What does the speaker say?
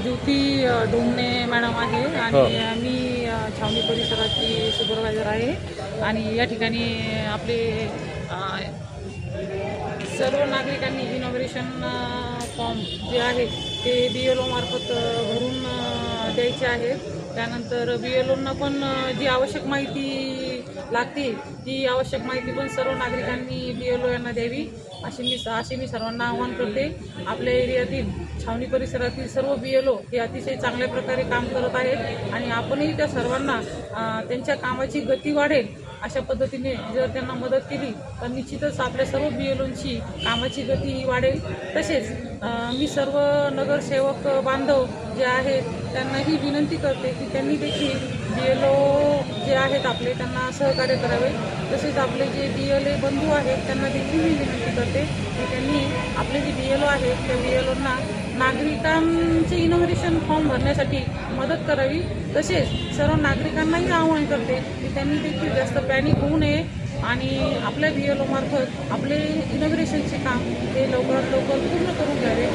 ज्योती डोंगणे madam आहे आणि मी छावणी परिसराची सुपरवायझर आहे आणि या ठिकाणी आपले सर्व नागरिकांनी इनॉग्रेशन फॉर्म जे आहे ते BLO मार्फत भरून द्यायचे आहेत. त्यानंतर BLOंना पण जी आवश्यक माहिती लागते ती आवश्यक माहिती पण सर्व नागरिकांनी BLO यांना द्यावी अशी मी सर्वांना आवाहन करते. आपल्या एरियातील छावणी परिसरातील सर्व BLO हे अतिशय चांगल्या प्रकारे काम करत आहेत आणि आपणही त्या सर्वांना त्यांच्या कामाची गती वाढेल अशा पद्धतीने जर त्यांना मदत केली तर निश्चितच आपल्या सर्व BLOंची कामाची गती ही वाढेल. तसेच मी सर्व नगरसेवक बांधव जे आहेत त्यांनाही विनंती करते की त्यांनी देखील BLO जे आहेत आपले त्यांना सहकार्य करावे. तसेच आपले जे BLA बंधू आहेत त्यांना देखील मी विनंती करते की त्यांनी आपले जे BLO आहेत त्या BLOंना नागरिकांचे इनॉग्रेशन फॉर्म भरण्यासाठी मदत करावी. तसेच सर्व नागरिकांनाही आवाहन करते की त्यांनी देखील जास्त पॅनिक होऊ नये आणि आपल्या BLO मार्फत आपले इनॉग्रेशनचे काम हे लवकरात लवकर पूर्ण करून घ्यावे.